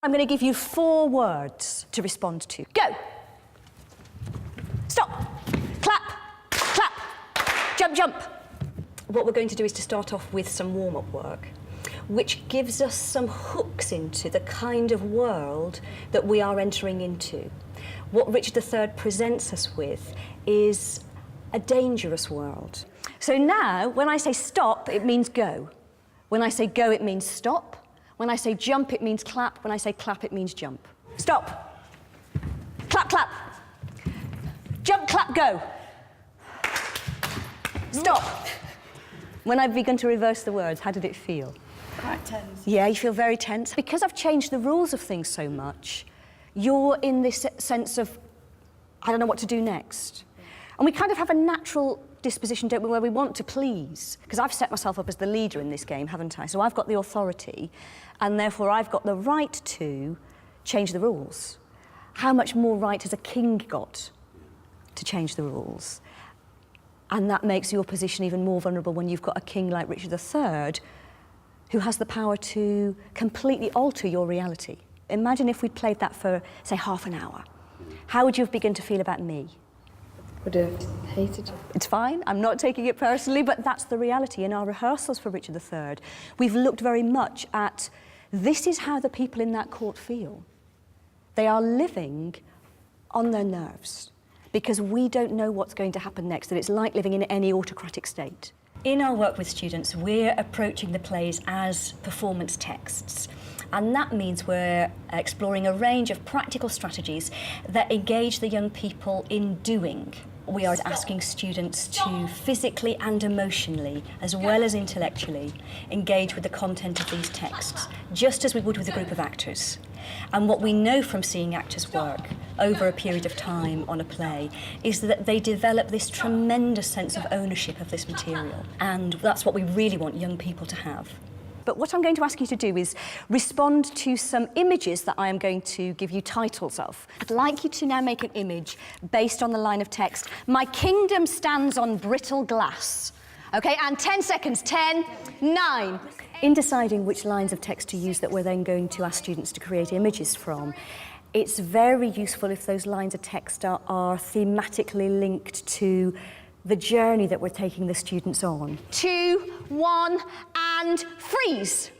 I'm going to give you 4 words to respond to. Go! Stop! Clap! Clap! Jump, jump! What we're going to do is to start off with some warm-up work, which gives us some hooks into the kind of world that we are entering into. What Richard III presents us with is a dangerous world. So now, when I say stop, it means go. When I say go, it means stop. When I say jump, it means clap. When I say clap, it means jump. Stop. Clap, clap. Jump, clap, go. Stop. When I've begun to reverse the words, how did it feel? Quite tense. Yeah, you feel very tense. Because I've changed the rules of things so much, you're in this sense of, I don't know what to do next. And we kind of have a natural disposition, don't we, where we want to please. Because I've set myself up as the leader in this game, haven't I? So I've got the authority, and therefore I've got the right to change the rules. How much more right has a king got to change the rules? And that makes your position even more vulnerable when you've got a king like Richard III, who has the power to completely alter your reality. Imagine if we'd played that for, say, half an hour. How would you have begun to feel about me? Would have hated you. It's fine, I'm not taking it personally, but that's the reality. In our rehearsals for Richard III, we've looked very much at this is how the people in that court feel. They are living on their nerves because we don't know what's going to happen next, that it's like living in any autocratic state. In our work with students, we're approaching the plays as performance texts. And that means we're exploring a range of practical strategies that engage the young people in doing. We are asking students to physically and emotionally, as well as intellectually, engage with the content of these texts, just as we would with a group of actors. And what we know from seeing actors work over a period of time on a play is that they develop this tremendous sense of ownership of this material. And that's what we really want young people to have. But what I'm going to ask you to do is respond to some images that I am going to give you titles of. I'd like you to now make an image based on the line of text, "My kingdom stands on brittle glass." Okay, and 10 seconds, 10, 9. In deciding which lines of text to use that we're then going to ask students to create images from, it's very useful if those lines of text are thematically linked to the journey that we're taking the students on. 2, 1, and freeze.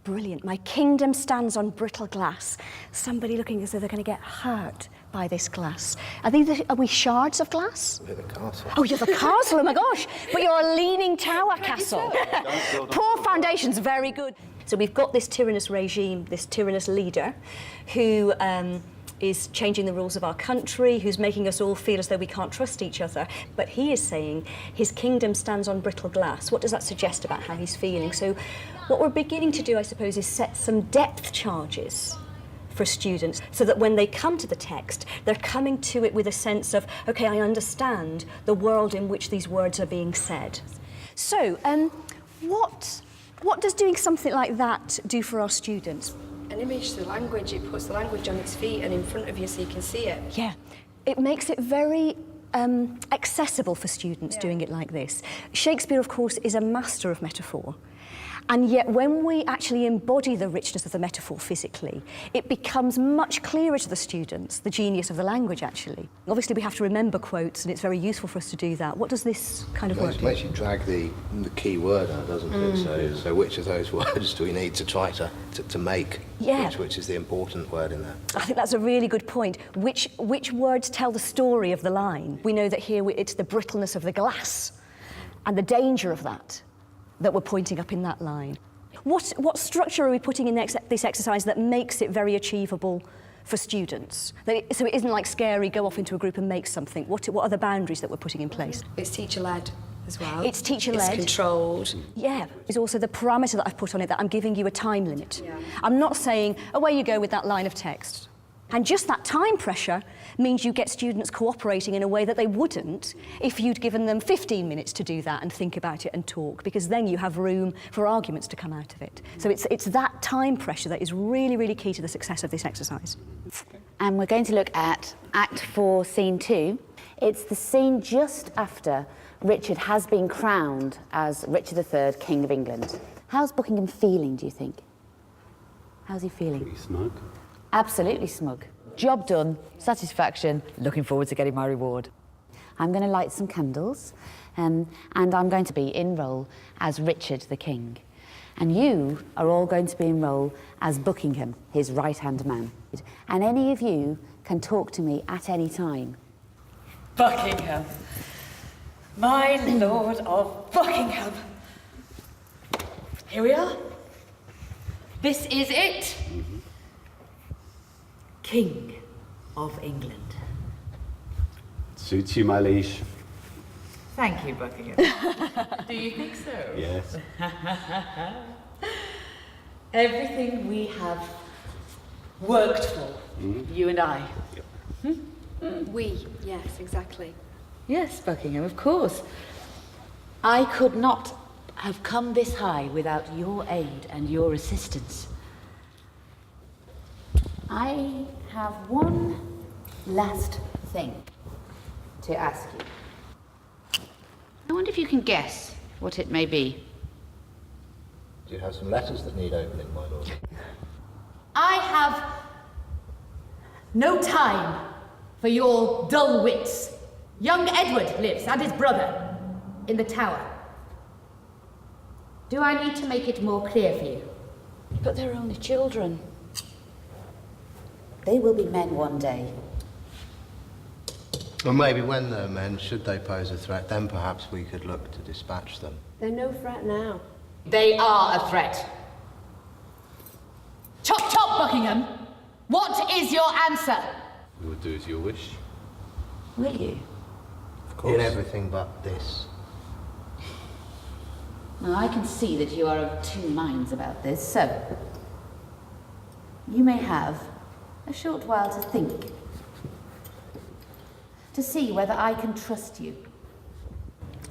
Brilliant. My kingdom stands on brittle glass. Somebody looking as though they're going to get hurt by this glass. Are we shards of glass? We're the castle. Oh, you're the castle, oh my gosh. But you're a leaning tower castle. Poor foundations, very good. So we've got this tyrannous regime, this tyrannous leader, who is changing the rules of our country, who's making us all feel as though we can't trust each other. But he is saying his kingdom stands on brittle glass. What does that suggest about how he's feeling? So what we're beginning to do, I suppose, is set some depth charges for students so that when they come to the text, they're coming to it with a sense of, okay, I understand the world in which these words are being said. So, what does doing something like that do for our students? An image, the language, it puts the language on its feet and in front of you so you can see it. Yeah, it makes it very accessible for students doing it like this. Shakespeare, of course, is a master of metaphor. And yet when we actually embody the richness of the metaphor physically, it becomes much clearer to the students, the genius of the language, actually. Obviously, we have to remember quotes, and it's very useful for us to do that. What does this kind of work do? It makes you drag the key word out, doesn't it? So which of those words do we need to try to make? Yeah. Which is the important word in that? I think that's a really good point. Which words tell the story of the line? We know that here it's the brittleness of the glass and the danger of that we're pointing up in that line. What structure are we putting in this exercise that makes it very achievable for students? So it isn't like scary, go off into a group and make something. What are the boundaries that we're putting in place? It's teacher-led as well. It's teacher-led. It's controlled. Yeah. There's also the parameter that I've put on it, that I'm giving you a time limit. Yeah. I'm not saying, away you go with that line of text. And just that time pressure means you get students cooperating in a way that they wouldn't if you'd given them 15 minutes to do that and think about it and talk, because then you have room for arguments to come out of it. So it's that time pressure that is really, really key to the success of this exercise. And we're going to look at Act 4, Scene 2. It's the scene just after Richard has been crowned as Richard III, King of England. How's Buckingham feeling, do you think? How's he feeling? Pretty smug. Absolutely smug. Job done, satisfaction, looking forward to getting my reward. I'm going to light some candles, and I'm going to be in role as Richard the King. And you are all going to be in role as Buckingham, his right-hand man. And any of you can talk to me at any time. Buckingham, my Lord of Buckingham. Here we are. This is it. King of England. Suits you, my liege. Thank you, Buckingham. Do you think so? Yes. Everything we have worked for, you and I. We, yes, exactly. Yes, Buckingham, of course. I could not have come this high without your aid and your assistance. I have one last thing to ask you. I wonder if you can guess what it may be. Do you have some letters that need opening, my lord? I have no time for your dull wits. Young Edward lives, and his brother, in the tower. Do I need to make it more clear for you? But they're only children. They will be men one day. Or maybe when they're men, should they pose a threat, then perhaps we could look to dispatch them. They're no threat now. They are a threat. Chop chop, Buckingham! What is your answer? We will do as you wish. Will you? Of course. In everything but this. Now, I can see that you are of two minds about this, so you may have a short while to think, to see whether I can trust you.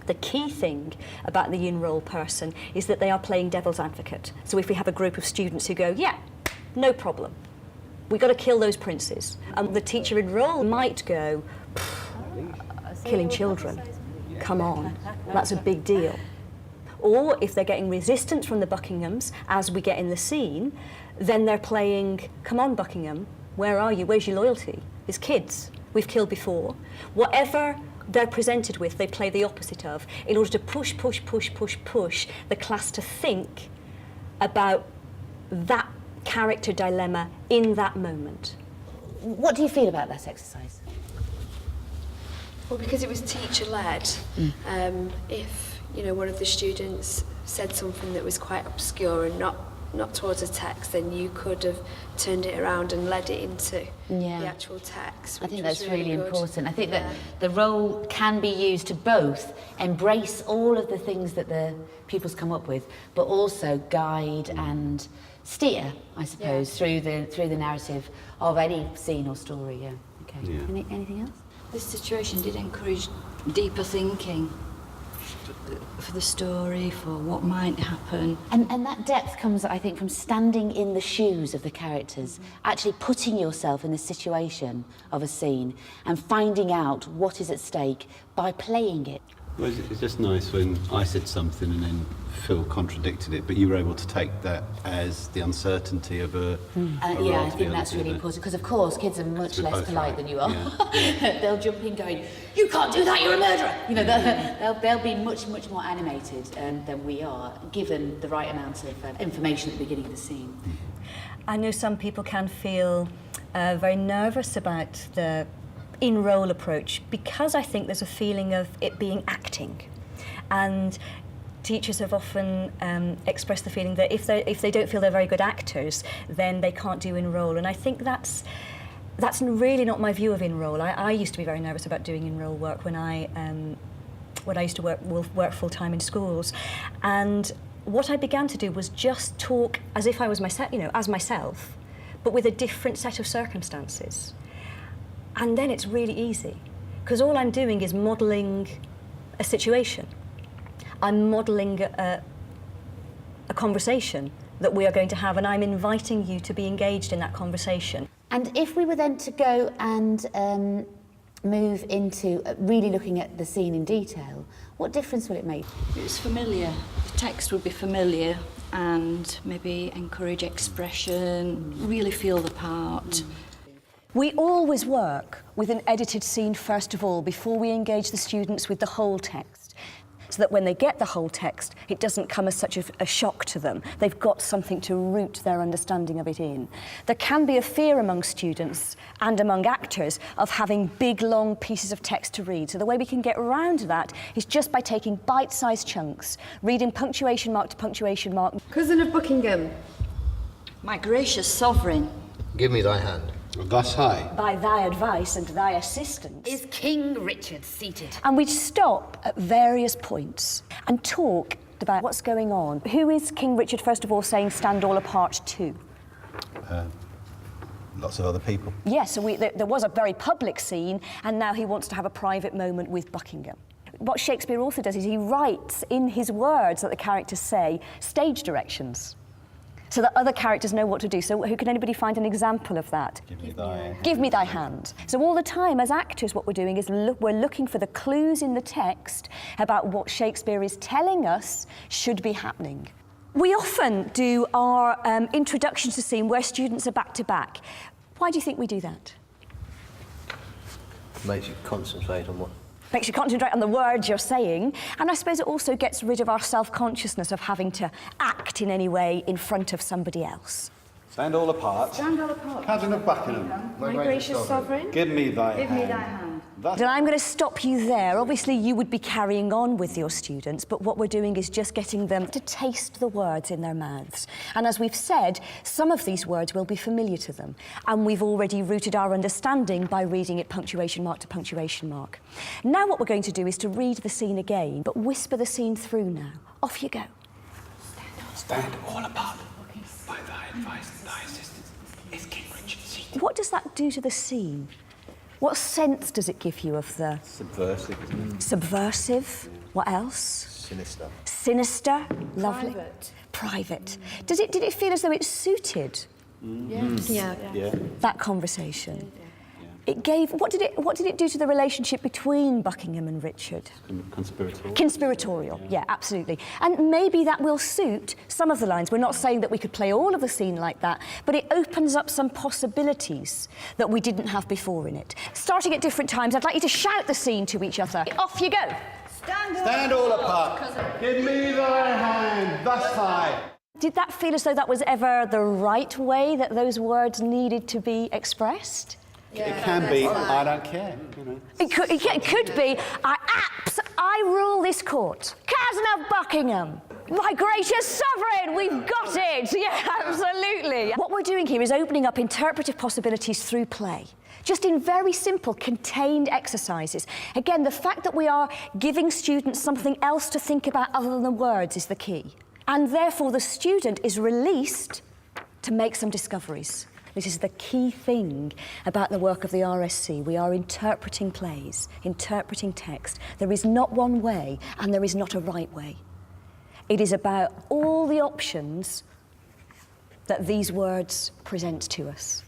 The key thing about the in-role person is that they are playing devil's advocate. So if we have a group of students who go, yeah, no problem, we've got to kill those princes, and the teacher in role might go, killing children, come on, that's a big deal. Or if they're getting resistance from the Buckinghams, as we get in the scene, then they're playing, come on, Buckingham, where are you? Where's your loyalty? It's kids. We've killed before. Whatever they're presented with, they play the opposite of, in order to push the class to think about that character dilemma in that moment. What do you feel about that exercise? Well, because it was teacher-led, if, you know, one of the students said something that was quite obscure and not towards a text, then you could have turned it around and led it into the actual text. I think which was that's really good. important. I think that the role can be used to both embrace all of the things that the pupils come up with, but also guide and steer, I suppose, through the narrative of any scene or story. Yeah. Okay. Yeah. Anything else? This situation did encourage deeper thinking for the story, for what might happen. And that depth comes, I think, from standing in the shoes of the characters, actually putting yourself in the situation of a scene and finding out what is at stake by playing it. Well, it's just nice when I said something and then Phil contradicted it, but you were able to take that as the uncertainty of a role Yeah, I to be think that's able to really do that. important, because of course kids are much We're less both polite right. than you are. Yeah. They'll jump in going, you can't do that, you're a murderer! You know, they'll be much more animated than we are, given the right amount of information at the beginning of the scene. I know some people can feel very nervous about the in-role approach, because I think there's a feeling of it being acting. And teachers have often expressed the feeling that if they don't feel they're very good actors, then they can't do in-role. And I think that's really not my view of in-role. I used to be very nervous about doing in-role work when I used to work full-time in schools. And what I began to do was just talk as if I was myself, as myself, but with a different set of circumstances. And then it's really easy, because all I'm doing is modelling a situation. I'm modelling a conversation that we are going to have, and I'm inviting you to be engaged in that conversation. And if we were then to go and move into really looking at the scene in detail, what difference will it make? It's familiar. The text would be familiar, and maybe encourage expression, really feel the part. We always work with an edited scene first of all, before we engage the students with the whole text, so that when they get the whole text, it doesn't come as such a shock to them. They've got something to root their understanding of it in. There can be a fear among students and among actors of having big, long pieces of text to read. So the way we can get around that is just by taking bite-sized chunks, reading punctuation mark to punctuation mark. Cousin of Buckingham. My gracious sovereign. Give me thy hand. Thus high. By thy advice and thy assistance. Is King Richard seated? And we'd stop at various points and talk about what's going on. Who is King Richard, first of all, saying stand all apart to? Lots of other people. Yes, so there was a very public scene, and now he wants to have a private moment with Buckingham. What Shakespeare also does is he writes in his words that the characters say stage directions, so that other characters know what to do. So can anybody find an example of that? Give me thy... Give me thy hand. So all the time, as actors, what we're doing is we're looking for the clues in the text about what Shakespeare is telling us should be happening. We often do our introductions to scene where students are back to back. Why do you think we do that? Makes you concentrate on what... Makes you concentrate on the words you're saying, and I suppose it also gets rid of our self-consciousness of having to act in any way in front of somebody else. Stand all apart. Stand all apart. Cousin of Buckingham. My gracious sovereign. Give me thy Give hand. me thy hand. Thus... And I'm going to stop you there. Obviously, you would be carrying on with your students, but what we're doing is just getting them to taste the words in their mouths. And as we've said, some of these words will be familiar to them, and we've already rooted our understanding by reading it punctuation mark to punctuation mark. Now what we're going to do is to read the scene again, but whisper the scene through now. Off you go. Stand all apart. By thy advice and thy assistance is King Richard seated. What does that do to the scene? What sense does it give you of the... Subversive, isn't it? Subversive? What else? Sinister. Sinister? Lovely. Private. Private. Did it feel as though it suited Yes. Yeah. Yeah. that conversation? It gave... What did it do to the relationship between Buckingham and Richard? Conspiratorial. Conspiratorial, yeah, absolutely. And maybe that will suit some of the lines. We're not saying that we could play all of the scene like that, but it opens up some possibilities that we didn't have before in it. Starting at different times, I'd like you to shout the scene to each other. Off you go. Stand all apart. Give me thy hand. Thus high. Did that feel as though that was ever the right way that those words needed to be expressed? It can be. I don't care. You know. It could be, I rule this court. Cousin of Buckingham. My gracious sovereign, we've got it. Yeah, absolutely. What we're doing here is opening up interpretive possibilities through play. Just in very simple, contained exercises. Again, the fact that we are giving students something else to think about other than the words is the key. And therefore, the student is released to make some discoveries. This is the key thing about the work of the RSC. We are interpreting plays, interpreting text. There is not one way, and there is not a right way. It is about all the options that these words present to us.